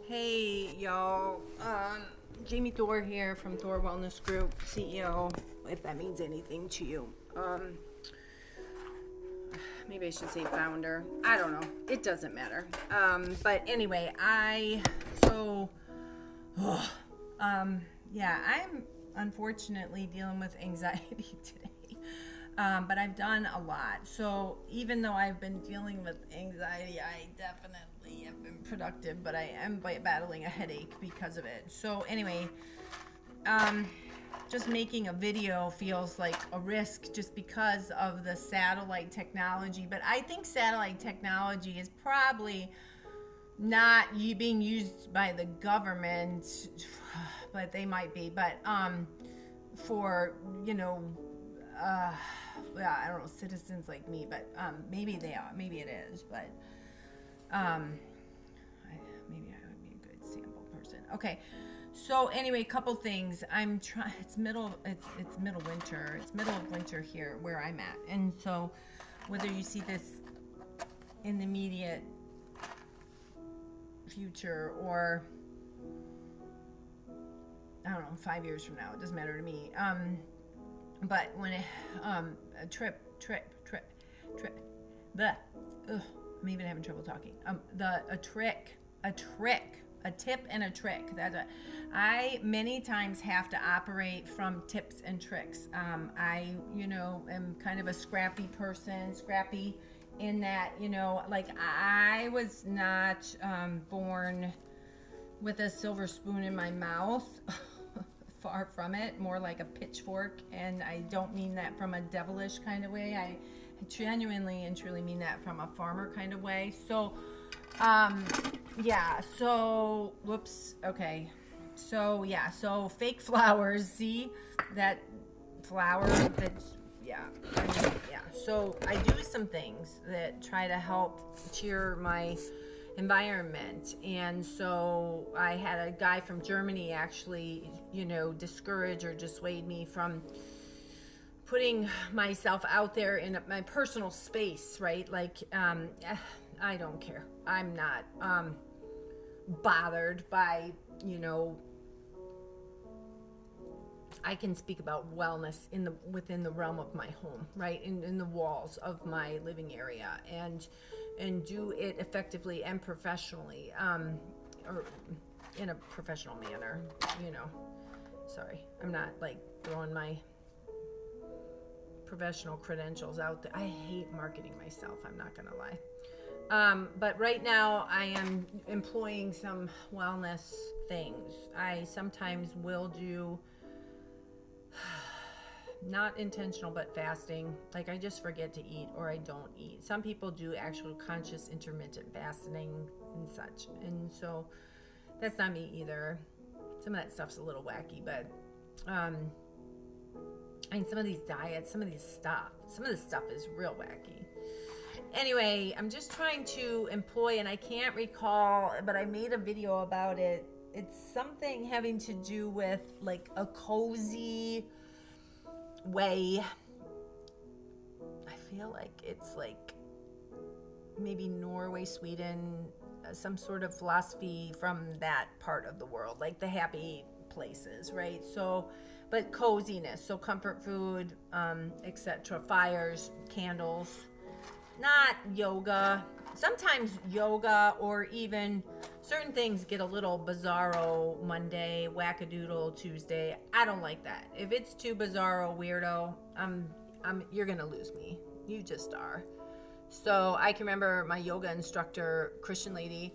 Hey, y'all. Jamie Thor here from Thor Wellness Group, CEO, if that means anything to you. Maybe I should say founder. I don't know. It doesn't matter. But anyway, I'm unfortunately dealing with anxiety today. But I've done a lot. So even though I've been dealing with anxiety, I definitely have been productive, but I am battling a headache because of it. So anyway, just making a video feels like a risk just because of the satellite technology. But I think satellite technology is probably not being used by the government, but they might be. But for I don't know, citizens like me, but maybe they are. Maybe it is, but maybe I would be a good sample person. Okay. So anyway, a couple things. I'm trying. It's middle winter. It's middle of winter here where I'm at, and so whether you see this in the immediate future or I don't know, 5 years from now, it doesn't matter to me. But when a trip, I'm even having trouble talking. A tip and a trick. I many times have to operate from tips and tricks. I, am kind of a scrappy person, scrappy in that, like I was not born with a silver spoon in my mouth. Far from it, more like a pitchfork, and I don't mean that from a devilish kind of way. I genuinely and truly mean that from a farmer kind of way. So so fake flowers, see that flower that's so I do some things that try to help cheer my environment. And so I had a guy from Germany actually, discourage or dissuade me from putting myself out there in my personal space, right? Like, I don't care. I'm not bothered by, I can speak about wellness within the realm of my home, right? In the walls of my living area, and do it effectively and professionally, or in a professional manner. Sorry, I'm not like throwing my professional credentials out there. I hate marketing myself, I'm not gonna lie. But right now I am employing some wellness things. I sometimes will do not intentional but fasting, like I just forget to eat or I don't eat. Some people do actual conscious intermittent fasting and such, and so that's not me either. Some of that stuff's a little wacky, but some of these diets, some of this stuff is real wacky. Anyway, I'm just trying to employ, and I can't recall, but I made a video about it. It's something having to do with like a cozy way. I feel like it's like maybe Norway, Sweden, some sort of philosophy from that part of the world, like the happy places, right? So, but coziness, so comfort food, etc. Fires, candles, not yoga. Sometimes yoga or even certain things get a little bizarro Monday, wackadoodle Tuesday. I don't like that. If it's too bizarro, weirdo, you're gonna lose me. You just are. So I can remember my yoga instructor, Christian lady.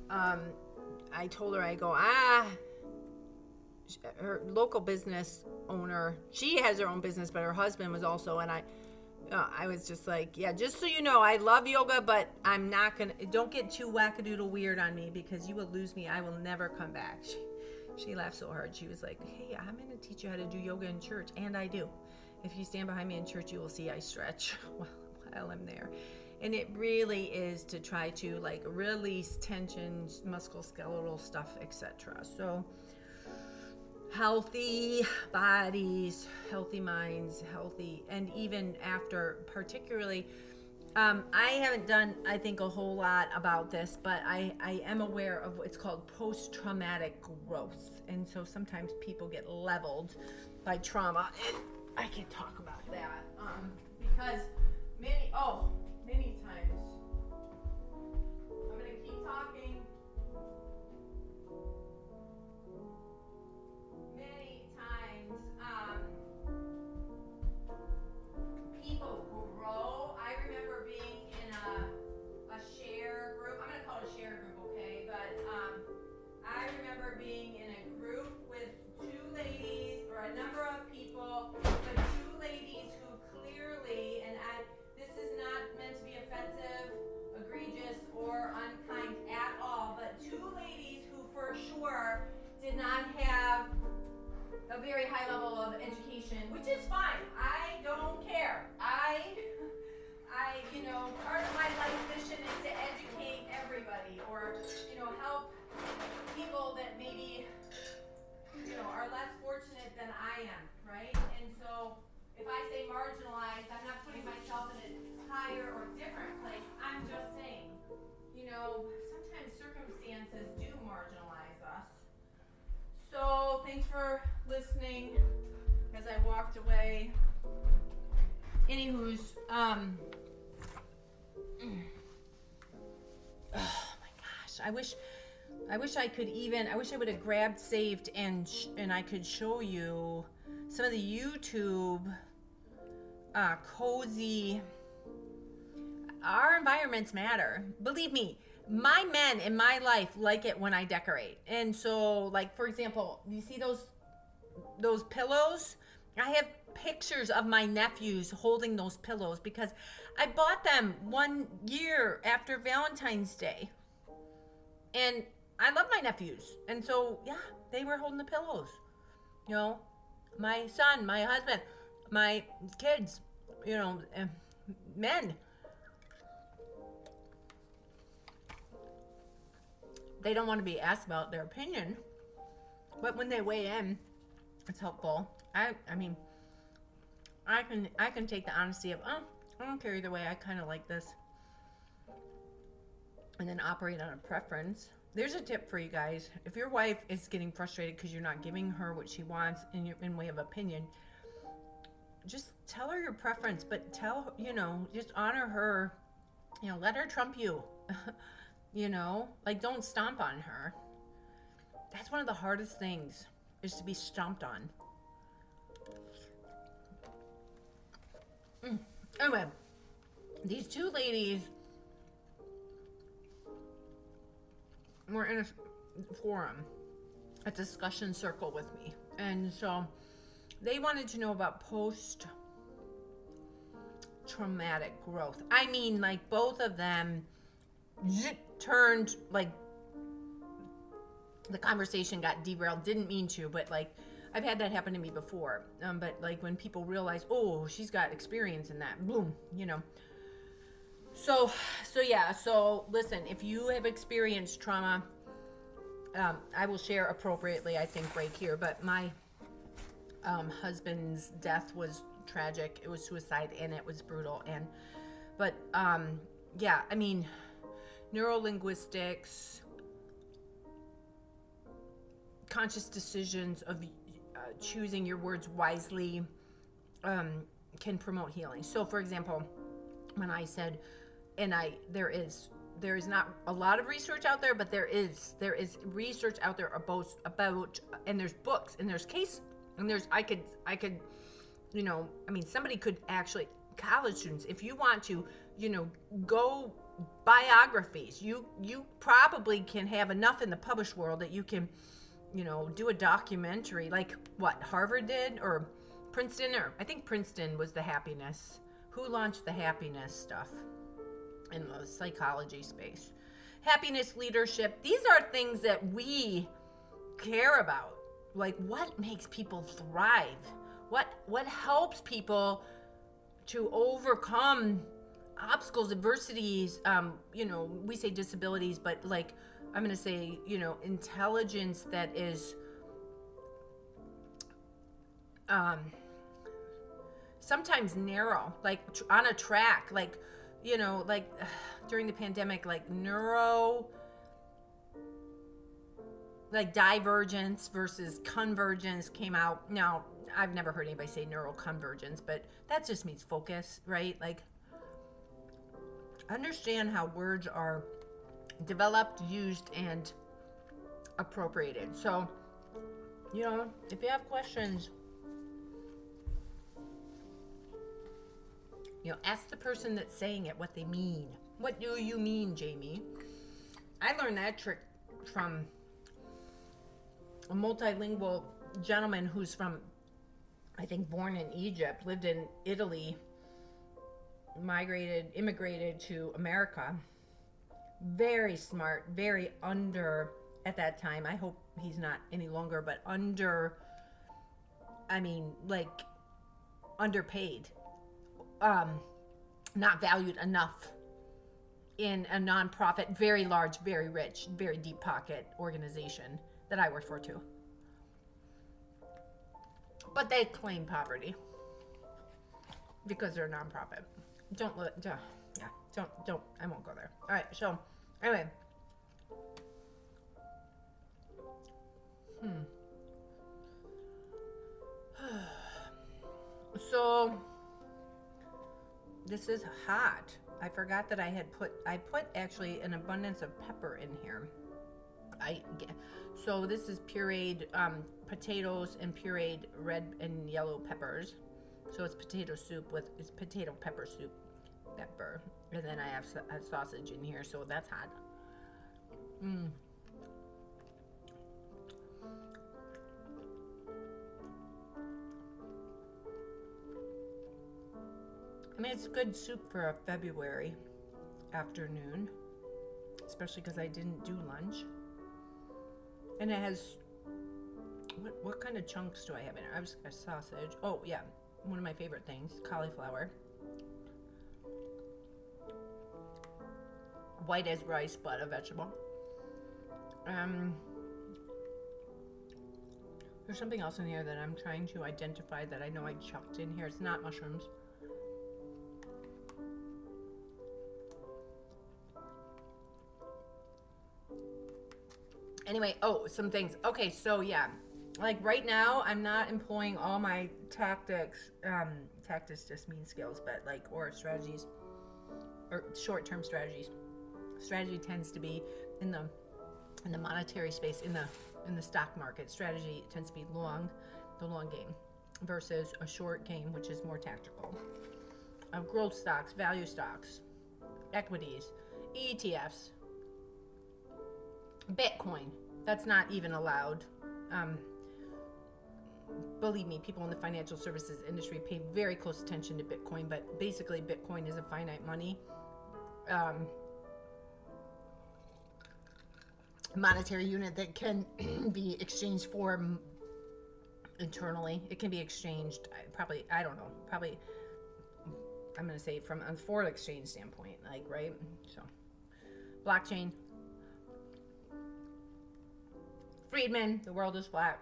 I told her, I go, her local business owner. She has her own business, but her husband was also, and I was just like, yeah, just so you know, I love yoga, but I'm not gonna, don't get too wackadoodle weird on me because you will lose me. I will never come back. She laughed so hard. She was like, hey, I'm gonna teach you how to do yoga in church. And I do. If you stand behind me in church, you will see I stretch while I'm there. And it really is to try to like release tension, musculoskeletal stuff, etc. So healthy bodies, healthy minds, healthy, and even after, particularly I haven't done, I think, a whole lot about this, but I am aware of what's called post-traumatic growth. And so sometimes people get leveled by trauma. And I can talk about that because many times. I'm going to keep talking. Many times, people grow. I remember being in a share group. I'm gonna call it a share group, okay? But I remember being in a group with two ladies or a number of people, but two ladies who clearly, and this is not meant to be offensive, egregious, or unkind at all, but two ladies who for sure did not have a very high level of education, which is fine. I don't care. Part of my life mission is to educate everybody, or help people that maybe are less fortunate than I am, right? And so if I say marginalized, I'm not putting myself in a higher or different place. I'm just saying, sometimes circumstances do marginalize us. So thanks for listening as I walked away. Anywho's, oh my gosh, I wish I would have grabbed, saved, and I could show you some of the YouTube cozy. Our environments matter. Believe me, my men in my life like it when I decorate. And so, like, for example, you see those pillows? I have pictures of my nephews holding those pillows because I bought them 1 year after Valentine's Day. And I love my nephews. And so, yeah, they were holding the pillows. My son, my husband, my kids, men. They don't want to be asked about their opinion, but when they weigh in, it's helpful. I mean, I can take the honesty of, I don't care either way. I kind of like this, and then operate on a preference. There's a tip for you guys. If your wife is getting frustrated because you're not giving her what she wants in way of opinion, just tell her your preference, but just honor her. Let her trump you. Don't stomp on her. That's one of the hardest things, is to be stomped on. Anyway, these two ladies were in a forum, a discussion circle with me. And so they wanted to know about post-traumatic growth. I mean, like, both of them turned, like, the conversation got derailed. Didn't mean to, but like, I've had that happen to me before. But like, when people realize, oh, she's got experience in that, boom, So yeah. So listen, if you have experienced trauma, I will share appropriately, I think, right here. But my husband's death was tragic. It was suicide, and it was brutal. But yeah, I mean, neurolinguistics, conscious decisions of choosing your words wisely can promote healing. So, for example, when I said, there is not a lot of research out there, but there is research out there about, and there's books, and there's case, and I could, somebody could actually, college students, if you want to, go biographies, you probably can have enough in the published world that you can, do a documentary like what Harvard did, or Princeton, or I think Princeton was the happiness. Who launched the happiness stuff in the psychology space? Happiness, leadership. These are things that we care about. Like, what makes people thrive? What helps people to overcome obstacles, adversities? We say disabilities, but like, I'm going to say, intelligence that is sometimes narrow, like on a track, like you know, like during the pandemic, like like divergence versus convergence came out. Now, I've never heard anybody say neuroconvergence, but that just means focus, right? Like, understand how words are developed, used, and appropriated. So, you know, if you have questions, you know, ask the person that's saying it what they mean. What do you mean, Jamie? I learned that trick from a multilingual gentleman who's from, I think, born in Egypt, lived in Italy, immigrated to America. Very smart, very at that time. I hope he's not any longer, but like underpaid, not valued enough in a nonprofit, very large, very rich, very deep pocket organization that I worked for too. But they claim poverty because they're a nonprofit. Don't, I won't go there. All right, so anyway. So this is hot. I forgot that I put actually an abundance of pepper in here. So this is pureed potatoes and pureed red and yellow peppers. So it's potato pepper soup, and then I have sausage in here, so that's hot. I mean, it's good soup for a February afternoon, especially because I didn't do lunch. And it has, what kind of chunks do I have in it? I have a sausage. Oh, yeah, one of my favorite things, cauliflower. White as rice, but a vegetable. There's something else in here that I'm trying to identify that I know I chucked in here. It's not mushrooms. Anyway, some things. Okay, so yeah, like right now, I'm not employing all my tactics. Tactics just mean skills, but or strategies, or short-term strategies. Strategy tends to be in the monetary space, in the stock market. Strategy tends to be the long game, versus a short game, which is more tactical. Growth stocks, value stocks, equities, ETFs. Bitcoin, that's not even allowed. Believe me, people in the financial services industry pay very close attention to Bitcoin, but basically Bitcoin is a finite money monetary unit that can be exchanged for internally. It can be exchanged I'm going to say from a foreign exchange standpoint, right? So blockchain. Friedman, the world is flat.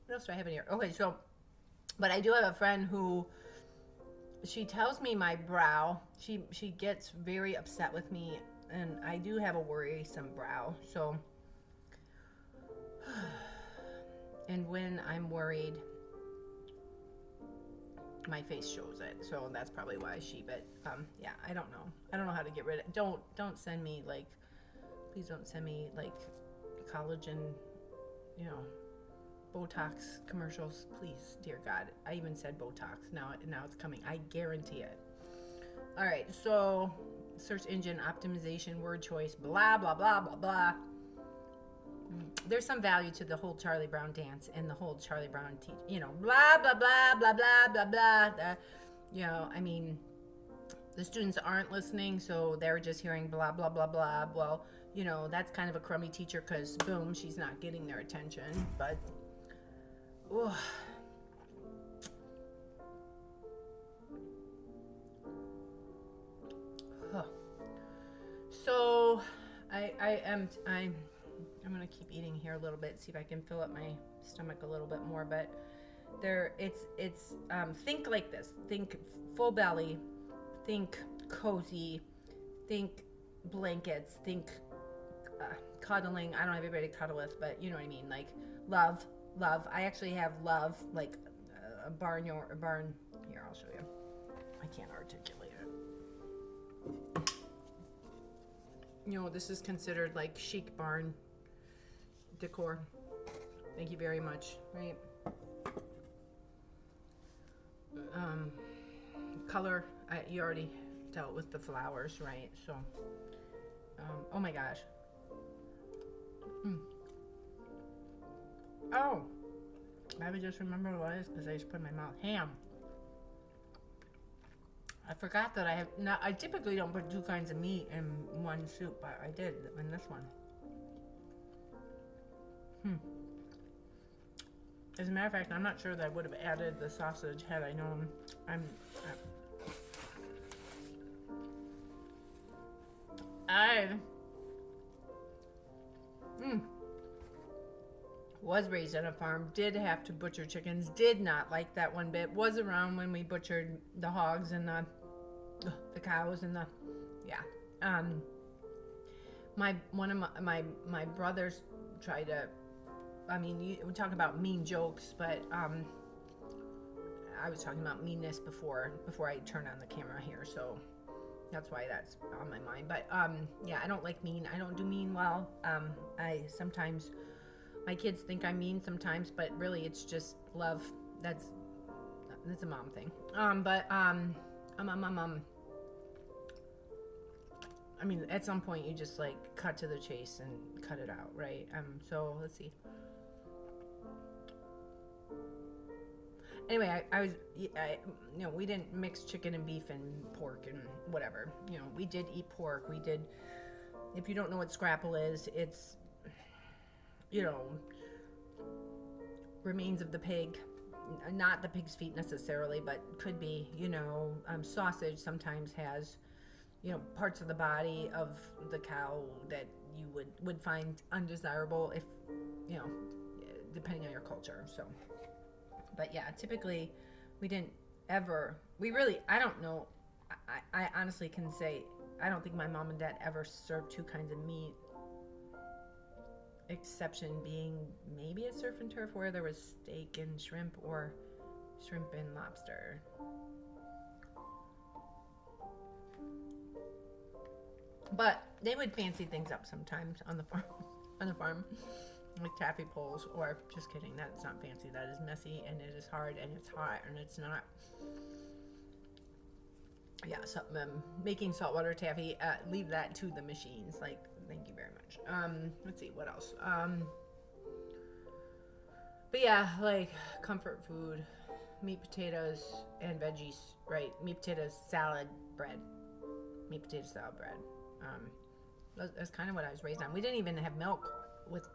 What else do I have in here? Okay, so, but I do have a friend who, she tells me my brow. She gets very upset with me, and I do have a worrisome brow. So, and when I'm worried, my face shows it. So that's probably why yeah, I don't know. I don't know how to get rid of it. Don't send me please don't send me collagen, Botox commercials, please, dear God. I even said Botox. Now it's coming. I guarantee it. All right, so search engine optimization, word choice, blah, blah, blah, blah, blah. There's some value to the whole Charlie Brown dance and the whole Charlie Brown blah, blah, blah, blah, blah, blah, blah. I mean, the students aren't listening, so they're just hearing blah, blah, blah, blah. Well, that's kind of a crummy teacher because, boom, she's not getting their attention. But, so I'm going to keep eating here a little bit, see if I can fill up my stomach a little bit more. But think like this. Think full belly. Think cozy. Think blankets. Think cuddling. I don't have anybody to cuddle with, but you know what I mean. Like love. I actually have love, like a barn. Here, I'll show you. I can't articulate it. You know, this is considered like chic barn decor. Thank you very much. Right. Color. You already dealt with the flowers, right? So, oh my gosh. Oh, I would just remember what it is because I just put in my mouth. Ham. I forgot that I have. Now, I typically don't put two kinds of meat in one soup, but I did in this one. As a matter of fact, I'm not sure that I would have added the sausage had I known. I was raised on a farm, did have to butcher chickens, did not like that one bit, was around when we butchered the hogs and the cows and the, yeah. One of my brothers tried to, I mean, we talk about mean jokes, but I was talking about meanness before I turned on the camera here, so that's why that's on my mind. But yeah, I don't like mean. I don't do mean well. I sometimes, my kids think I'm mean sometimes, but really it's just love. That's a mom thing. I mean, at some point you just like cut to the chase and cut it out, right? So let's see. Anyway, you know, we didn't mix chicken and beef and pork and whatever. You know, we did eat pork. We did. If you don't know what scrapple is, it's, you know, remains of the pig, not the pig's feet necessarily, but could be. You know, sausage sometimes has, you know, parts of the body of the cow that you would find undesirable if, you know, depending on your culture. So. But yeah, typically we didn't ever, I don't know, I honestly can say, I don't think my mom and dad ever served two kinds of meat, exception being maybe at Surf and Turf where there was steak and shrimp or shrimp and lobster. But they would fancy things up sometimes on the farm. Like taffy poles, or just kidding, that's not fancy. That is messy and it is hard and it's hot and it's not. Yeah, so making saltwater taffy, leave that to the machines. Like, thank you very much. Let's see what else. But yeah, like comfort food, meat, potatoes, and veggies. Right, meat, potatoes, salad, bread. Meat, potatoes, salad, bread. That's kind of what I was raised on. We didn't even have milk with.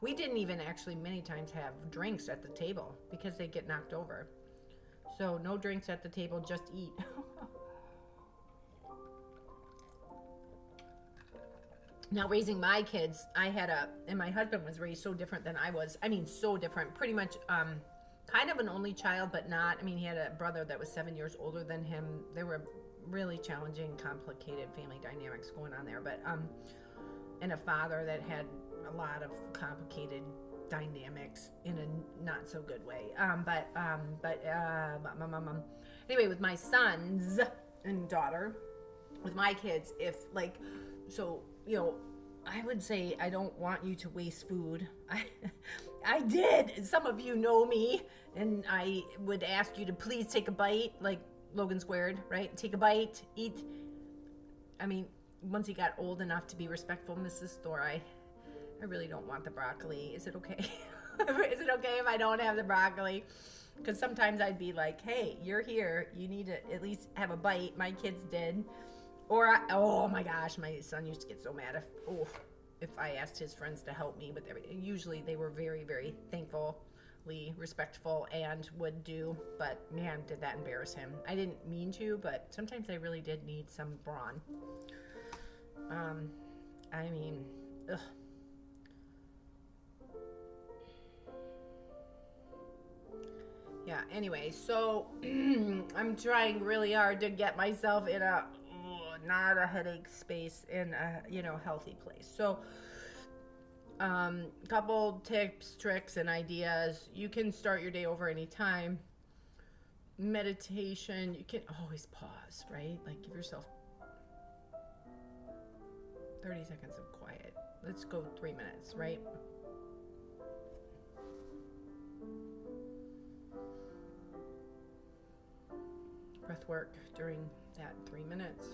We didn't even actually many times have drinks at the table because they get knocked over. So no drinks at the table, just eat. Now raising my kids, and my husband was raised so different than I was. I mean, so different. Pretty much kind of an only child, but not. I mean, he had a brother that was 7 years older than him. There were really challenging, complicated family dynamics going on there. But and a father that had a lot of complicated dynamics in a not so good way. Anyway, with my sons and daughter, with my kids, if like, so, you know, I would say I don't want you to waste food. I did. Some of you know me, and I would ask you to please take a bite, like Logan Squared, right? Take a bite, eat. I mean, once he got old enough to be respectful, Mrs. Thor, I really don't want the broccoli. Is it okay? Is it okay if I don't have the broccoli? Because sometimes I'd be like, hey, you're here. You need to at least have a bite. My kids did. Or, oh my gosh, my son used to get so mad if I asked his friends to help me with everything. Usually they were very, very thankfully respectful and would do. But man, did that embarrass him. I didn't mean to, but sometimes I really did need some brawn. I mean, ugh. Yeah, anyway, so I'm trying really hard to get myself in a not a headache space, in a, healthy place. So couple tips, tricks, and ideas. You can start your day over anytime. Meditation, you can always pause, right? Like, give yourself 30 seconds of quiet. Let's go 3 minutes, right? Breath work during that 3 minutes.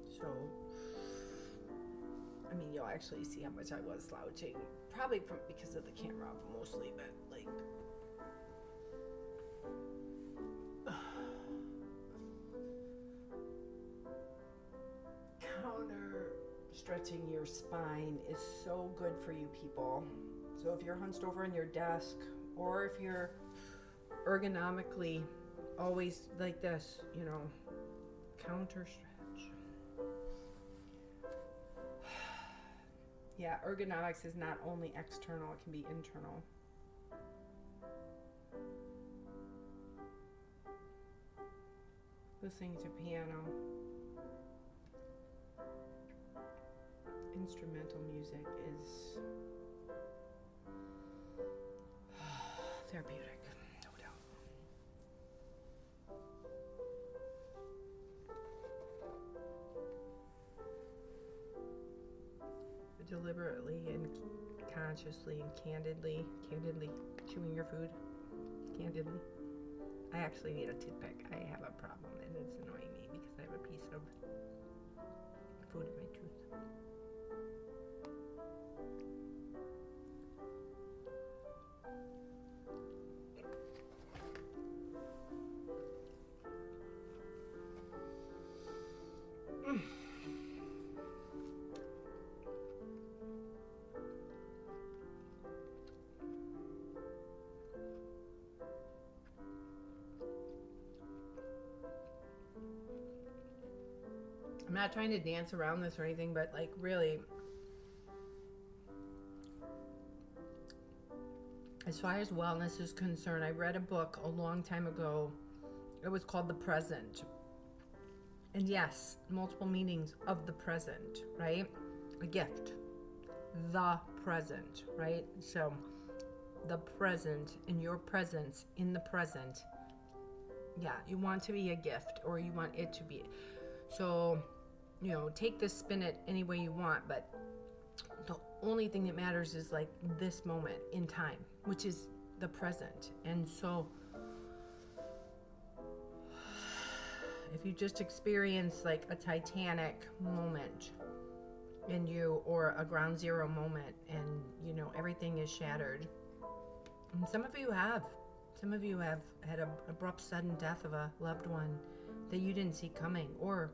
So, I mean, you'll actually see how much I was slouching, probably because of the camera mostly, but like, counter stretching your spine is so good for you people. So if you're hunched over in your desk, or if you're ergonomically always like this, counter stretch. Yeah, ergonomics is not only external, it can be internal. Listening to piano, instrumental music is therapeutic, no doubt. Deliberately and consciously and candidly chewing your food, candidly. I actually need a toothpick. I have a problem and it's annoying me because I have a piece of food in my tooth. I'm not trying to dance around this or anything, but like, really, as far as wellness is concerned, I read a book a long time ago. It was called The Present. And yes, multiple meanings of the present, right? A gift. The present, right? So the present and your presence in the present. Yeah, you want to be a gift, or you want it to be. So, take this, spin it any way you want, but the only thing that matters is like this moment in time, which is the present. And so if you just experience like a Titanic moment in you, or a ground zero moment, and everything is shattered, and some of you have had an abrupt sudden death of a loved one that you didn't see coming, or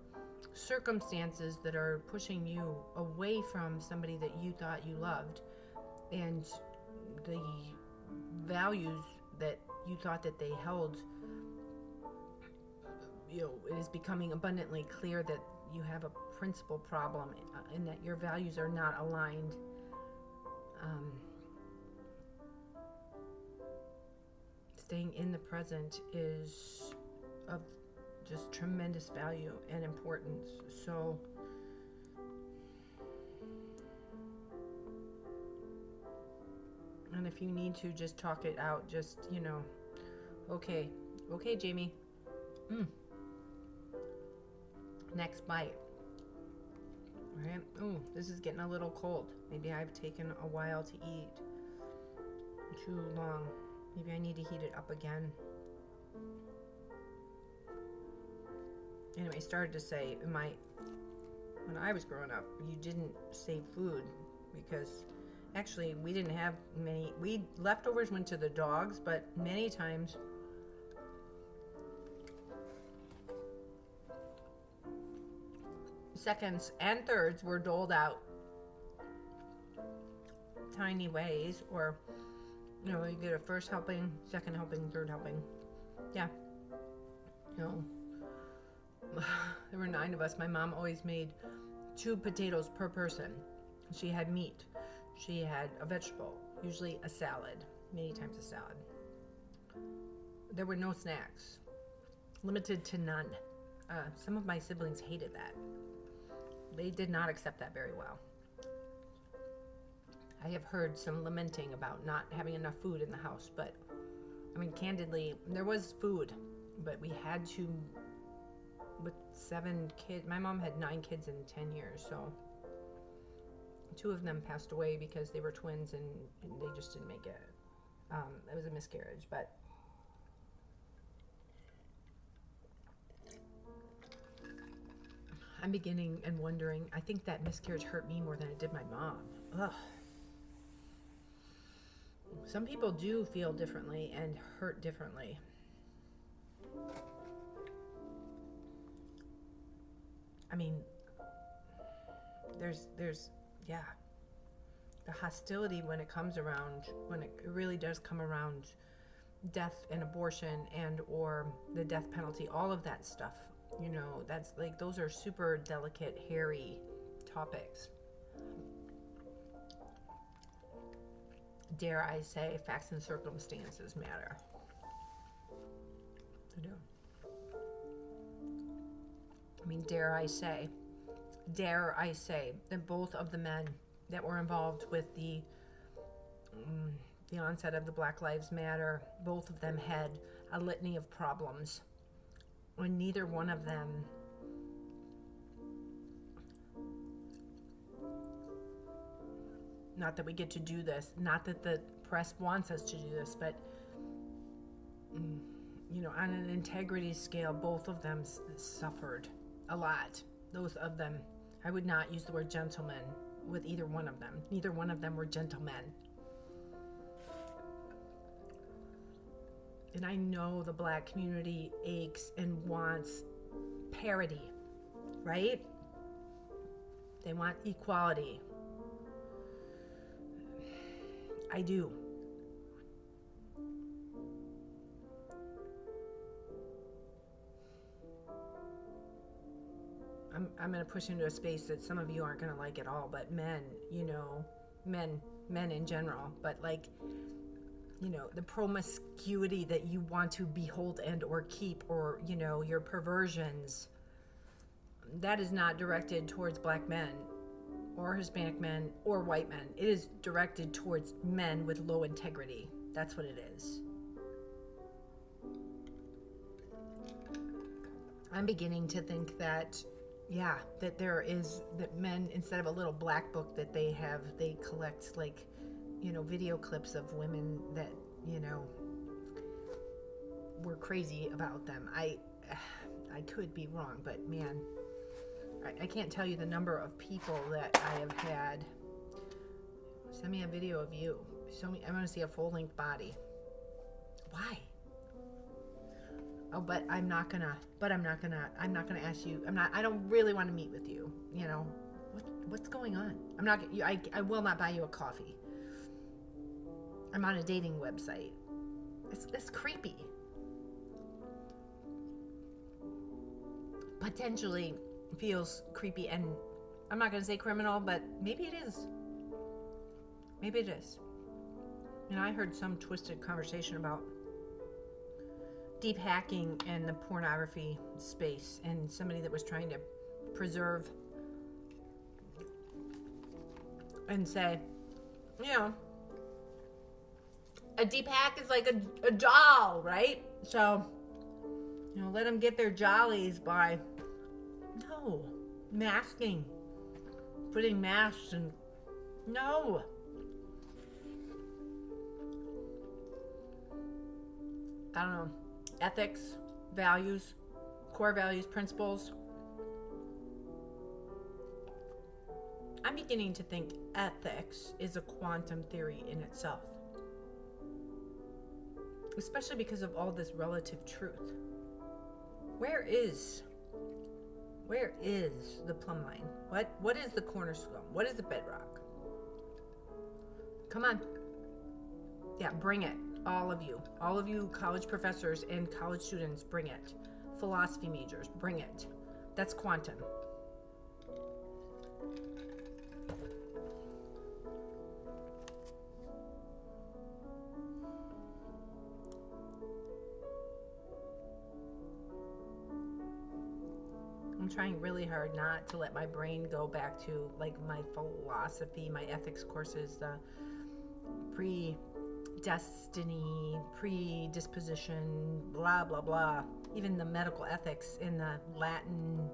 circumstances that are pushing you away from somebody that you thought you loved, and the values that you thought that they held, it is becoming abundantly clear that you have a principal problem, in that your values are not aligned. Staying in the present is of just tremendous value and importance. So and if you need to just talk it out, just okay Jamie, next bite. All right. Oh, this is getting a little cold. Maybe I've taken a while to eat, too long. Maybe I need to heat it up again. Anyway, I started to say, when I was growing up, you didn't save food, because actually we didn't have many. Leftovers went to the dogs, but many times seconds and thirds were doled out tiny ways, or you get a first helping, second helping, third helping. Yeah. There were 9 of us. My mom always made 2 potatoes per person. She had meat. She had a vegetable, usually a salad, many times a salad. there were no snacks, limited to none. Some of my siblings hated that. They did not accept that very well. I have heard some lamenting about not having enough food in the house, but I mean, candidly, there was food, but we had to, with 7 kids, my mom had 9 kids in 10 years, so 2 of them passed away because they were twins and they just didn't make it. It was a miscarriage, but I'm beginning and wondering, I think that miscarriage hurt me more than it did my mom. Ugh. Some people do feel differently and hurt differently. I mean, there's yeah. The hostility when it comes around, when it really does come around death and abortion and or the death penalty, all of that stuff, you know, that's like, those are super delicate, hairy topics. Dare I say, facts and circumstances matter. They do. I mean, dare I say that both of the men that were involved with the onset of the Black Lives Matter, both of them had a litany of problems, and neither one of them not that we get to do this, not that the press wants us to do this, but you know, on an integrity scale, both of them suffered a lot. Those of them, I would not use the word gentleman with either one of them. Neither one of them were gentlemen. And I know the Black community aches and wants parity, right? They want equality. I do. I'm going to push into a space that some of you aren't going to like at all, but men, you know, men in general, but like, you know, the promiscuity that you want to behold and or keep, or, you know, your perversions, that is not directed towards Black men or Hispanic men or white men. It is directed towards men with low integrity. That's what it is. I'm beginning to think that, yeah, that there is, that men, instead of a little black book that they have, they collect, like, you know, video clips of women that, you know, were crazy about them. I could be wrong, but man, I can't tell you the number of people that I have had send me a video of you. Show me, I want to see a full-length body. Why? Oh, but I'm not gonna ask you. I don't really want to meet with you. You know, what's going on? I will not buy you a coffee. I'm on a dating website. It's creepy. Potentially feels creepy, and I'm not going to say criminal, but maybe it is. Maybe it is. And I heard some twisted conversation about deep hacking and the pornography space, and somebody that was trying to preserve and say, you know, a deep hack is like a doll, right? So, you know, let them get their jollies by, no, masking, putting masks, and no. I don't know. Ethics, values, core values, principles. I'm beginning to think ethics is a quantum theory in itself, especially because of all this relative truth. Where is the plumb line? What is the cornerstone? What is the bedrock? Come on. Yeah, bring it. All of you college professors and college students, bring it. Philosophy majors, bring it. That's quantum. trying really hard not to let my brain go back to like my philosophy, my ethics courses, the predestiny, predisposition, blah, blah, blah. Even the medical ethics in the Latin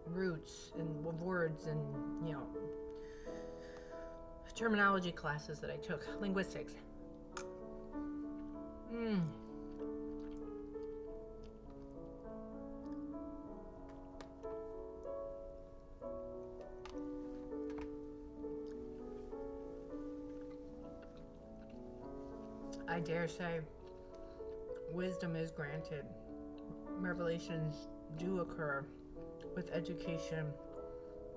roots and words and, terminology classes that I took, linguistics. I dare say wisdom is granted. Revelations do occur with education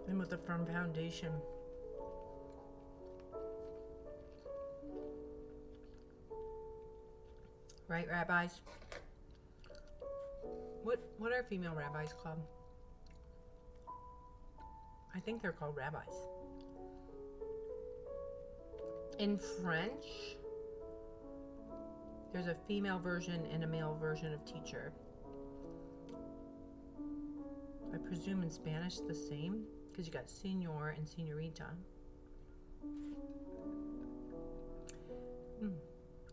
and with a firm foundation. Right, rabbis? What are female rabbis called? I think they're called rabbis. In French, there's a female version and a male version of teacher. I presume in Spanish the same, because you got señor and señorita.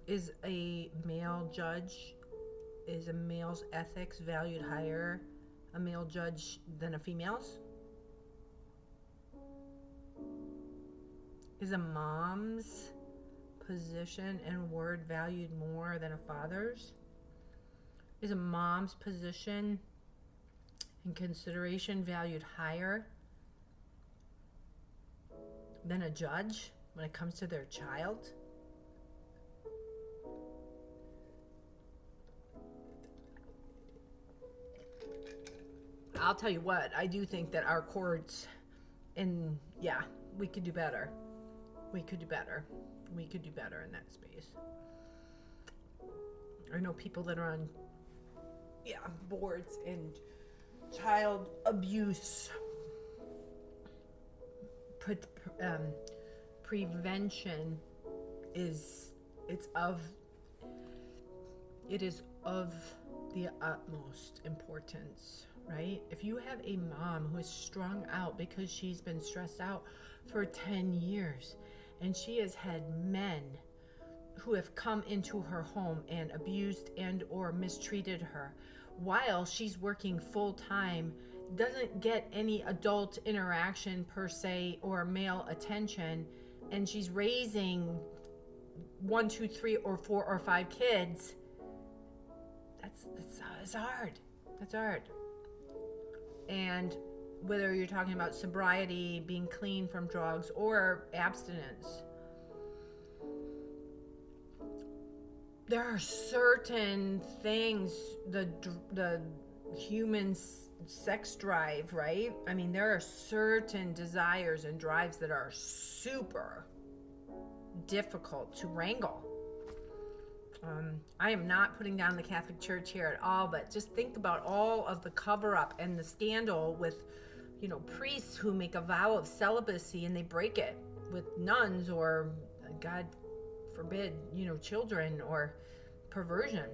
Is a male judge, is a male's ethics valued higher, a male judge, than a female's? Is a mom's position and word valued more than a father's? Is a mom's position and consideration valued higher than a judge when it comes to their child? I'll tell you what, I do think that our courts, and yeah, we could do better. We could do better. We could do better in that space. I know people that are on, boards and child abuse prevention is of the utmost importance, right? If you have a mom who is strung out because she's been stressed out for 10 years and she has had men who have come into her home and abused and or mistreated her while she's working full time, doesn't get any adult interaction per se or male attention, and she's raising 1, 2, 3 or 4 or 5 kids, that's hard. That's hard. And whether you're talking about sobriety, being clean from drugs, or abstinence, there are certain things, the human sex drive, right? I mean, there are certain desires and drives that are super difficult to wrangle. I am not putting down the Catholic Church here at all, but just think about all of the cover-up and the scandal with, priests who make a vow of celibacy and they break it with nuns or, God forbid, children, or perversion,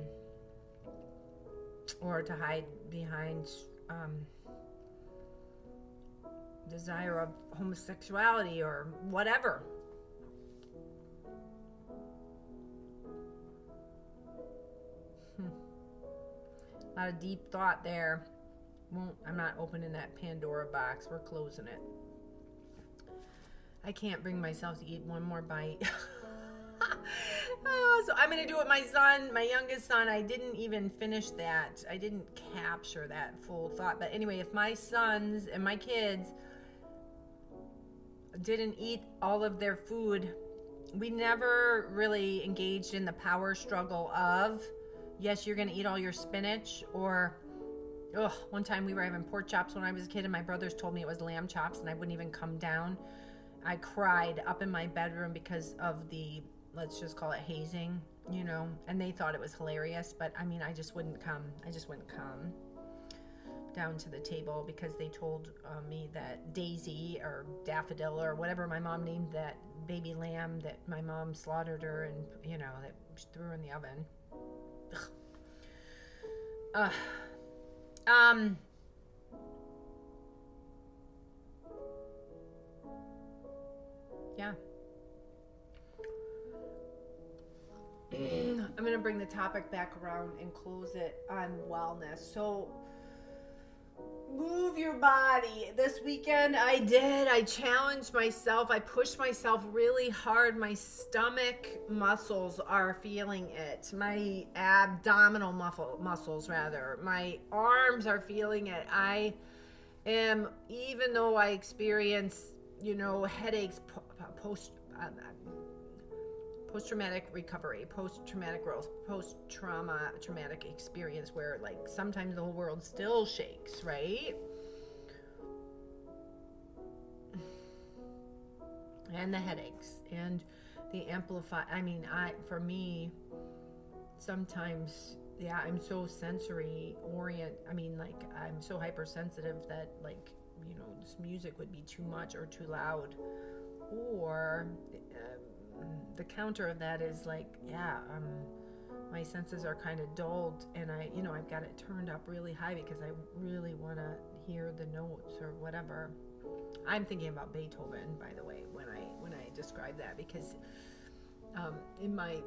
or to hide behind desire of homosexuality or whatever. A lot of deep thought there. I'm not opening that Pandora box. We're closing it. I can't bring myself to eat one more bite. So I'm going to do it. My son, my youngest son, I didn't even finish that. I didn't capture that full thought. But anyway, if my sons and my kids didn't eat all of their food, we never really engaged in the power struggle of, yes, you're going to eat all your spinach, or, one time we were having pork chops when I was a kid and my brothers told me it was lamb chops and I wouldn't even come down. I cried up in my bedroom because of the, let's just call it hazing, and they thought it was hilarious, but I mean, I just wouldn't come down to the table because they told me that Daisy or Daffodil or whatever my mom named that baby lamb, that my mom slaughtered her and, that she threw her in the oven. Yeah. I'm going to bring the topic back around and close it on wellness. So, move your body. This weekend I did. I challenged myself. I pushed myself really hard. My stomach muscles are feeling it. My abdominal muscles rather. My arms are feeling it. I am, even though I experience, headaches post-traumatic recovery, post-traumatic growth, traumatic experience where like sometimes the whole world still shakes, right? And the headaches and the for me, sometimes, yeah, I'm so sensory I'm so hypersensitive that this music would be too much or too loud, or the counter of that is my senses are kind of dulled, and I've got it turned up really high because I really want to hear the notes or whatever. I'm thinking about Beethoven, by the way, when I describe that, because in my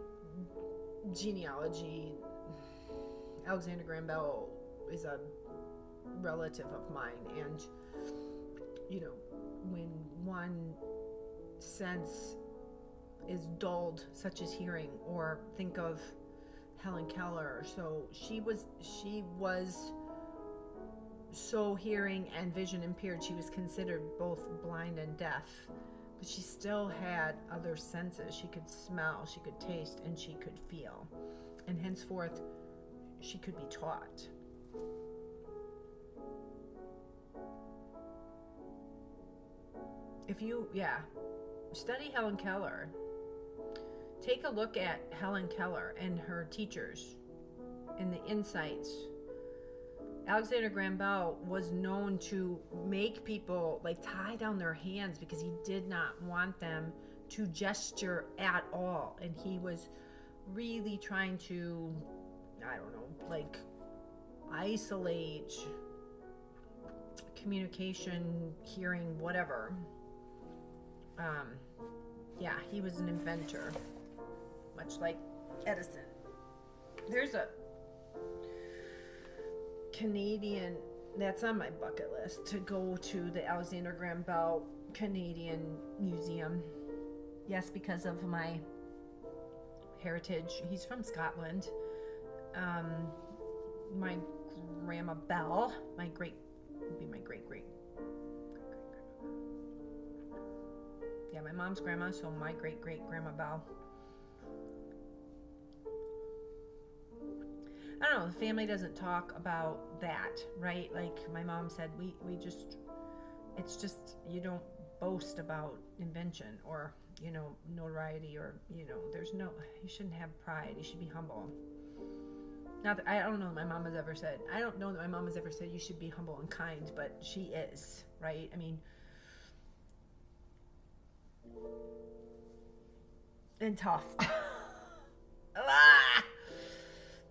genealogy, Alexander Graham Bell is a relative of mine, and when one sense is dulled, such as hearing, or think of Helen Keller. So she was so hearing and vision impaired. She was considered both blind and deaf, but she still had other senses. She could smell, she could taste, and she could feel, and henceforth she could be taught. If you study Helen Keller, take a look at Helen Keller and her teachers and the insights. Alexander Graham Bell was known to make people tie down their hands because he did not want them to gesture at all. And he was really trying to, isolate communication, hearing, whatever. He was an inventor, much like Edison. There's a Canadian that's on my bucket list, to go to the Alexander Graham Bell Canadian Museum. Yes, because of my heritage. He's from Scotland. My grandma Bell, my great my mom's grandma, so my great grandma Bell. I don't know, the family doesn't talk about that, right? Like my mom said, it's just, you don't boast about invention or, notoriety, or, you shouldn't have pride. You should be humble. Not that, I don't know that my mom has ever said you should be humble and kind, but she is, right? I mean, and tough.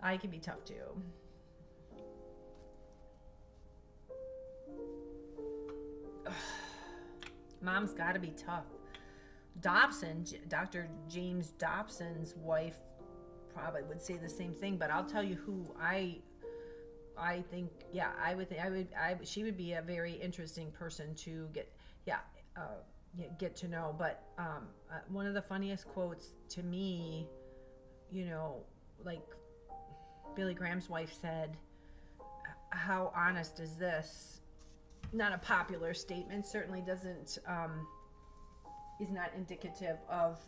I can be tough too. Mom's got to be tough. Dobson, Dr. James Dobson's wife, probably would say the same thing, but I'll tell you who I think, she would be a very interesting person to get to know. But one of the funniest quotes to me, Billy Graham's wife said, "How honest is this?" Not a popular statement, certainly doesn't, is not indicative of,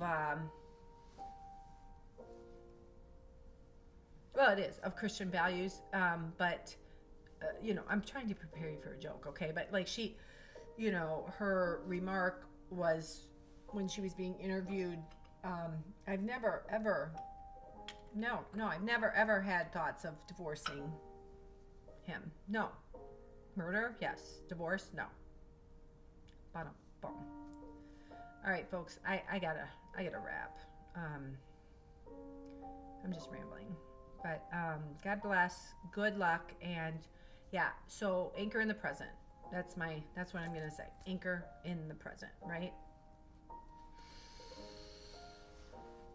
well, it is, of Christian values, but, I'm trying to prepare you for a joke, okay? But she, her remark was, when she was being interviewed, I've never ever had thoughts of divorcing him. No. Murder? Yes. Divorce? No. Bottom. Boom. All right, folks. I gotta wrap. I'm just rambling, but God bless. Good luck, and so anchor in the present. That's what I'm gonna say. Anchor in the present, right?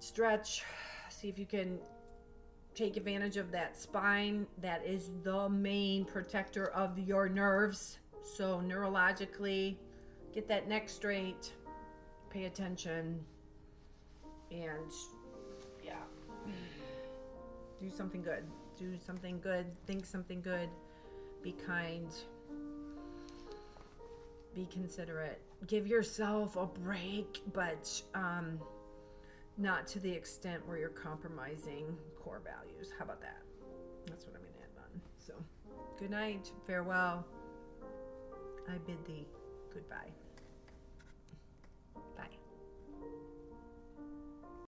Stretch. See if you can take advantage of that spine. That is the main protector of your nerves. So neurologically, get that neck straight, pay attention, and yeah, do something good. Do something good, think something good, be kind, be considerate. Give yourself a break, but not to the extent where you're compromising core values. How about that? That's what I'm gonna end on. So, good night, farewell. I bid thee goodbye. Bye.